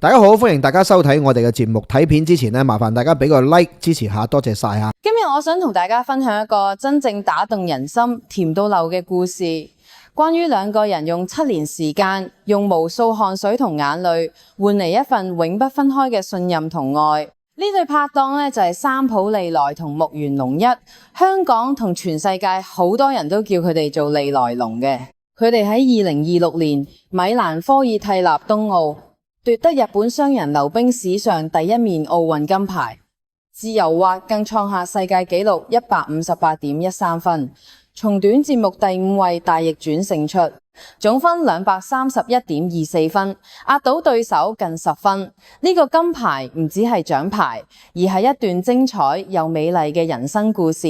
大家好，歡迎大家收睇我哋嘅節目。睇片之前呢，麻煩大家俾個 like 支持下，多謝晒啊！今日我想同大家分享一個真正打動人心、甜到流嘅故事，關於兩個人用7年時間，用無數汗水同眼淚，換嚟一份永不分開嘅信任同愛。呢對拍檔呢，就係三浦利來同木原龍一，香港同全世界好多人都叫佢哋做利來龍嘅。佢哋喺2026年米蘭科爾蒂納冬奧奪得日本雙人溜冰史上第一面奧運金牌，自由滑更創下世界紀錄158.13分，從短節目第5位大逆轉勝出，總分231.24分，壓倒對手近10分。呢個金牌唔只係獎牌，而係一段精彩又美麗嘅人生故事，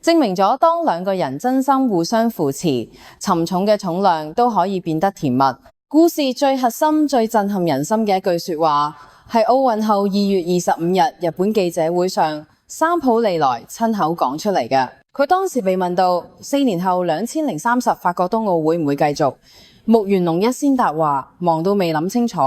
證明咗當兩個人真心互相扶持，沉重嘅重量都可以變得甜蜜。故事最核心、最震撼人心嘅一句說話，係奧運後2月25日日本記者會上，三浦利來親口講出嚟嘅。佢當時被問到4年後2030法國冬奧會唔會繼續，木原龍一先答話忙到未諗清楚，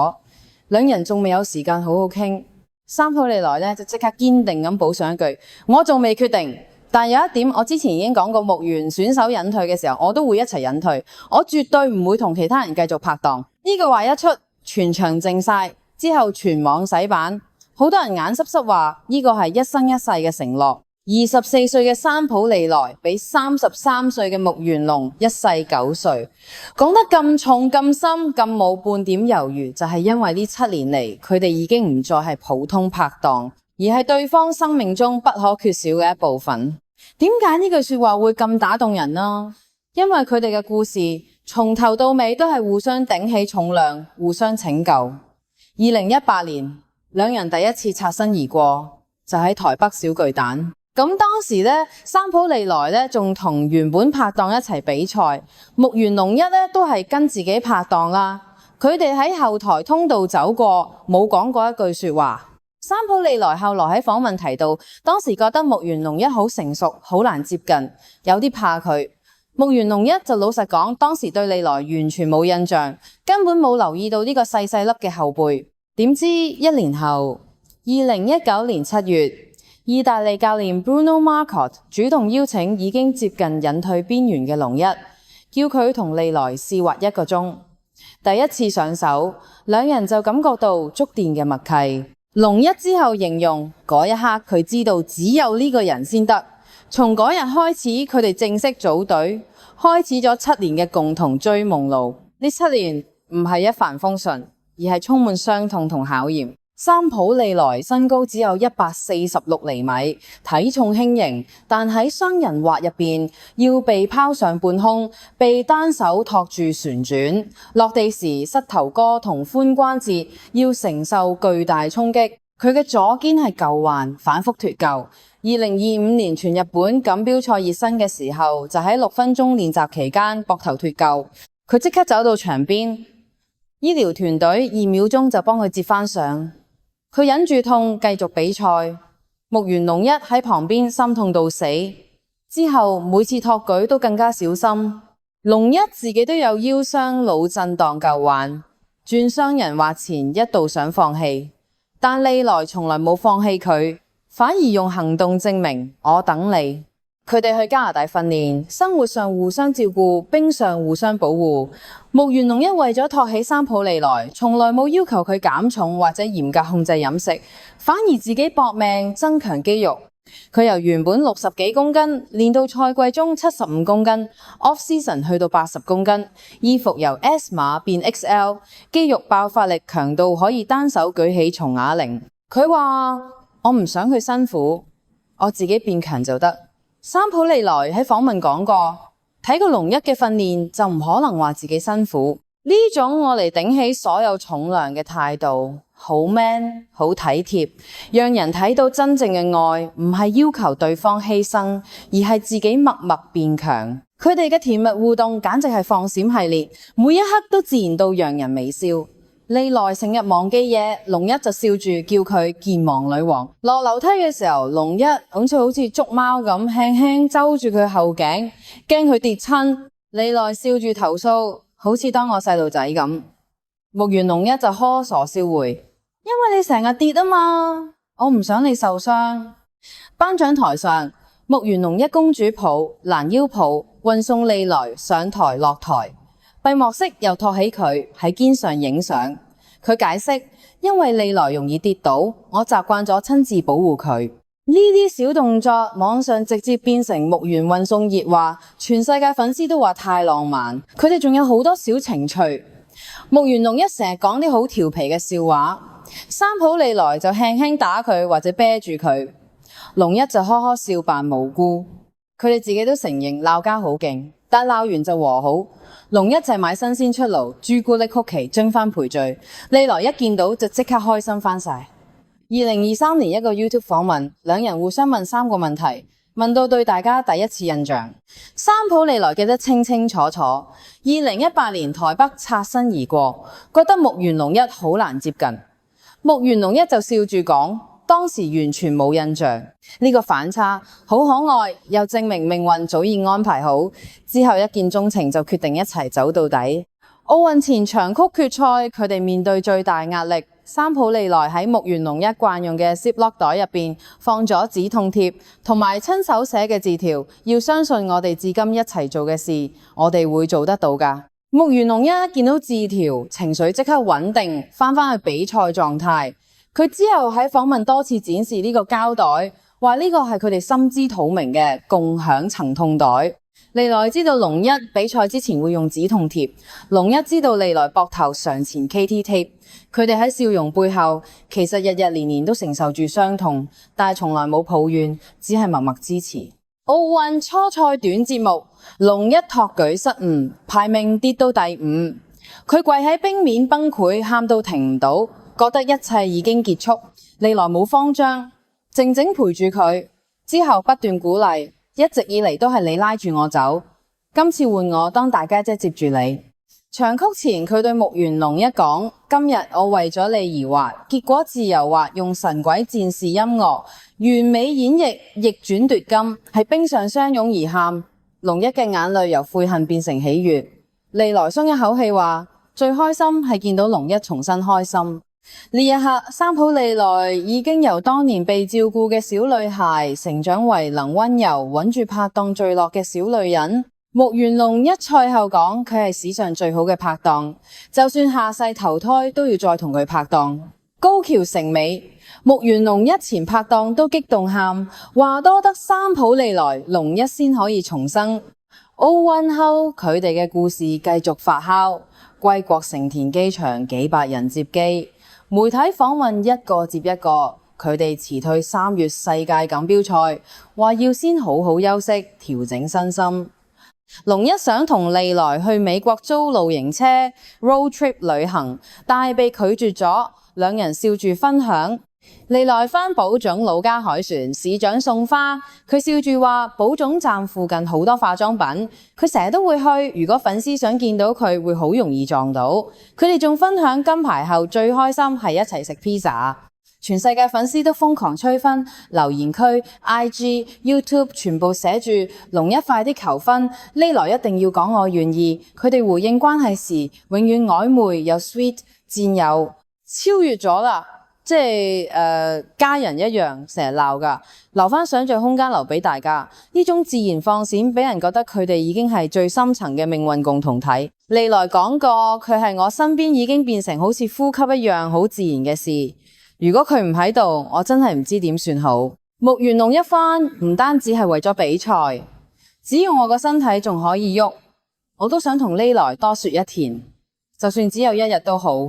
兩人仲未有時間好好傾。三浦利來呢就即刻堅定咁補上一句：我仲未決定。但有一點，我之前已經講過，木原選手隱退嘅時候，我都會一齊隱退，我絕對唔會同其他人繼續拍檔。呢句話一出，全場靜晒，之後全網洗版，好多人眼濕濕話呢個係一生一世嘅承諾。24歲嘅三浦利來比33歲嘅木原龍一世9歲，講得咁重咁深咁冇半點猶豫，就係因為呢7年嚟，佢哋已經唔再係普通拍檔，而係對方生命中不可缺少嘅一部分。點解呢句說話會咁打動人呢？因為佢哋嘅故事從頭到尾都係互相頂起重量，互相拯救。2018年，兩人第一次擦身而過，就喺台北小巨蛋。咁當時呢，三浦利來呢仲同原本拍檔一齊比賽，木原龍一呢都係跟自己拍檔啦。佢哋喺後台通道走過，冇講過一句說話。三浦利來後來喺訪問提到，當時覺得木原龍一好成熟，好難接近，有啲怕佢。木原龍一就老實講，當時對利來完全冇印象，根本冇留意到呢個細細粒嘅後輩。點知1年後，2019年7月，意大利教練 Bruno Marcotte 主動邀請已經接近隱退邊緣嘅龍一，叫佢同利來試滑1個鐘。第一次上手，兩人就感覺到觸電嘅默契。龍一之後形容嗰一刻佢知道只有呢個人先得。從嗰日開始，佢哋正式組隊，開始咗7年嘅共同追夢路。呢7年唔係一帆風順，而係充滿傷痛同考驗。三浦利來身高只有146厘米，體重輕盈，但喺雙人滑入邊要被拋上半空，被單手托住旋轉，落地時膝頭哥同髖關節要承受巨大衝擊。佢嘅左肩係舊患，反覆脫臼。2025年全日本錦標賽熱身嘅時候，就喺6分鐘練習期間膊頭脫臼，佢即刻走到場邊，醫療團隊2秒鐘就幫佢接返上。佢忍住痛繼續比賽，木原龍一喺旁邊心痛到死，之後每次托舉都更加小心。龍一自己都有腰傷、腦震盪舊患，轉雙人滑前一度想放棄，但利來從來冇放棄佢，反而用行動證明我等你。佢哋去加拿大訓練，生活上互相照顧，冰上互相保護。木原龍一為咗托起三浦利來，從來冇要求佢減重或者嚴格控制飲食，反而自己搏命增強肌肉。佢由原本60幾公斤練到賽季中75公斤 ，off season 去到80公斤，衣服由 S 碼變 XL， 肌肉爆發力強到可以單手舉起松啞鈴。佢話：我唔想佢辛苦，我自己變強就得。三浦利來喺訪問講過，睇過龍一嘅訓練就唔可能話自己辛苦。呢種我嚟頂起所有重量嘅態度，好 man， 好體貼，讓人睇到真正嘅愛唔係要求對方犧牲，而係自己默默變強。佢哋嘅甜蜜互動簡直係放閃系列，每一刻都自然到讓人微笑。利來成日忘記嘢，龍一就笑住叫佢健忘女王。落樓梯嘅時候，龍一好似捉貓咁，輕輕揪住佢後頸，驚佢跌親。利來笑住投訴，好似當我細路仔咁。木原龍一就呵傻笑回，為你成日跌啊嘛，我唔想你受傷。頒獎台上，木原龍一公主抱、攔腰抱，運送利來上台落台。閉幕式又托起佢喺肩上影相。佢解釋，因為利來容易跌倒，我習慣咗親自保護佢。呢啲小動作，網上直接變成木原運送熱話，全世界粉絲都話太浪漫。佢哋仲有好多小情趣。木原龍一成日講啲好調皮嘅笑話，三浦利來就輕輕打佢或者啤住佢，龍一就呵呵笑扮無辜。佢哋自己都承認鬧交好勁，但鬧完就和好。龍一就買新鮮出爐朱古力曲奇爭翻賠罪，利來一見到就即刻開心翻晒。2023年一個 YouTube 訪問，兩人互相問3個問題，問到對大家第一次印象。三浦利來記得清清楚楚，2018年台北擦身而過，覺得木原龍一好難接近。木原龍一就笑住講，當時完全冇印象。呢個反差好可愛，又證明命運早已安排好。之後一見鍾情就決定一齊走到底。奧運前長曲決賽，佢哋面對最大壓力。三浦利來喺木原龍一慣用嘅 Ziploc 袋入邊放咗止痛貼同埋親手寫嘅字條，要相信我哋至今一齊做嘅事，我哋會做得到㗎。木原龍一見到字條，情緒即刻穩定，返去比賽狀態。佢之後喺訪問多次展示呢個膠袋，話呢個係佢哋心知肚明嘅共享疼痛袋。利來知道龍一比賽之前會用止痛貼，龍一知道利來膊頭常纏 KT tape。佢哋喺笑容背後，其實日日年年都承受住傷痛，但係從來冇抱怨，只係默默支持。奧運初賽短節目，龍一托舉失誤，排名跌到第5。佢跪喺冰面崩潰，喊到停唔到，覺得一切已經結束。利來冇慌張，靜靜陪住佢，之後不斷鼓勵。一直以嚟都係你拉住我走，今次換我當大家姐接住你。長曲前佢對木原龍一講，今日我為咗你而畫，結果自由畫用神鬼戰士音樂完美演繹逆轉奪金，喺冰上相擁而喊。龍一嘅眼淚由悔恨變成喜悅。利來鬆一口氣話，最開心係見到龍一重新開心。呢一刻，三浦利來已經由當年被照顧嘅小女孩，成長為能溫柔穩住拍檔墜落嘅小女人。木原龍一賽後講，佢係史上最好嘅拍檔，就算下世投胎都要再同佢拍檔。高橋成美，木原龍一前拍檔都激動喊，話多得三浦利來，龍一先可以重生。奧運後，佢哋嘅故事繼續發酵，歸國成田機場幾百人接機。媒體訪問一個接一個，佢哋辭退3月世界錦標賽，話要先好好休息，調整身心。龍一想同利來去美國租露營車 road trip 旅行，但係被拒絕咗。兩人笑住分享。利來返寶塚老家凱旋，市長送花，佢笑住話寶塚站附近好多化妝品，佢成日都會去，如果粉絲想見到佢會好容易撞到。佢哋仲分享金牌後最開心係一齊食 pizza。全世界粉絲都瘋狂催婚，留言區、IG、YouTube 全部寫住龍一快啲求婚，利來一定要講我願意。佢哋回應關係時永遠曖昧又 sweet， 戰友超越咗啦。即係家人一樣，成日鬧㗎，留返想像空間留俾大家。呢種自然放閃，俾人覺得佢哋已經係最深層嘅命運共同體。利來講過，佢係我身邊已經變成好似呼吸一樣好自然嘅事。如果佢唔喺度，我真係唔知點算好。木原龍一番唔單止係為咗比賽，只要我個身體仲可以喐，我都想同利來多說一田，就算只有一日都好。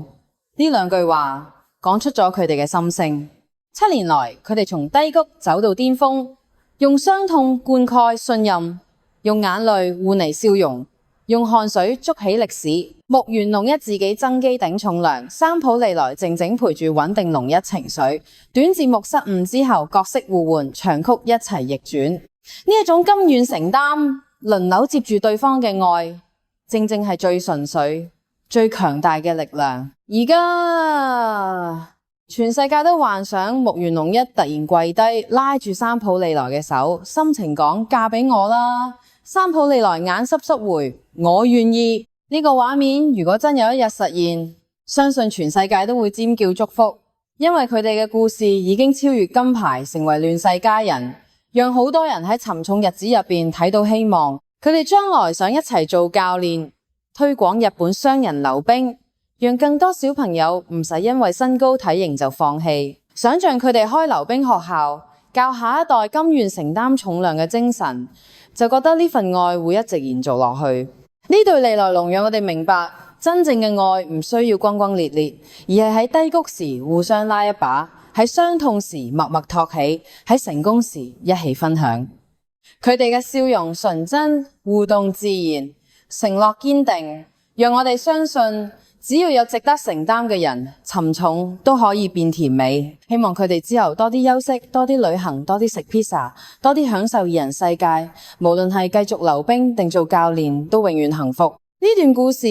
呢兩句話講出咗佢哋嘅心聲。7年來，佢哋從低谷走到巔峰，用傷痛灌溉信任，用眼淚換嚟笑容，用汗水築起歷史。木原龍一自己增肌頂重量，三浦利來靜靜陪住穩定龍一情緒。短節目失誤之後，角色互換，長曲一齊逆轉。呢一種甘願承擔、輪流接住對方嘅愛，正正係最純粹、最強大嘅力量。而家全世界都幻想木原龍一突然跪低，拉住三浦利來嘅手，深情講嫁俾我啦。三浦利來眼濕濕回我願意。呢個畫面如果真有一日實現，相信全世界都會尖叫祝福。因為佢哋嘅故事已經超越金牌，成為亂世佳人，讓好多人喺沉重日子入邊睇到希望。佢哋將來想一齊做教練，推廣日本商人溜冰，讓更多小朋友唔使因為身高體型就放棄。想象佢哋開溜冰學校，教下一代甘願承擔重量嘅精神，就覺得呢份愛會一直延續落去。呢對利來龍讓我哋明白，真正嘅愛唔需要轟轟烈烈，而係喺低谷時互相拉一把，喺傷痛時默默托起，喺成功時一起分享。佢哋嘅笑容純真，互動自然，承諾堅定，讓我哋相信只要有值得承擔嘅人，沉重都可以變甜美。希望佢哋之後多啲休息，多啲旅行，多啲食 pizza， 多啲享受二人世界。無論係繼續溜冰定做教練，都永遠幸福。呢段故事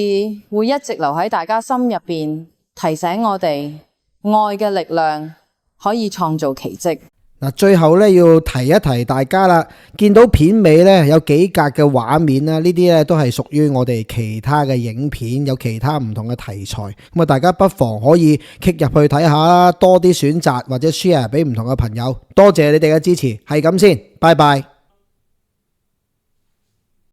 會一直留喺大家心入邊，提醒我哋愛嘅力量可以創造奇蹟。嗱，最後咧要提一提大家啦，見到片尾咧有幾格嘅畫面啦，呢啲咧都係屬於我哋其他嘅影片，有其他唔同嘅題材，咁啊大家不妨可以 click 入去睇下啦，多啲選擇或者 share 俾唔同嘅朋友。多謝你哋嘅支持，係咁先，拜拜。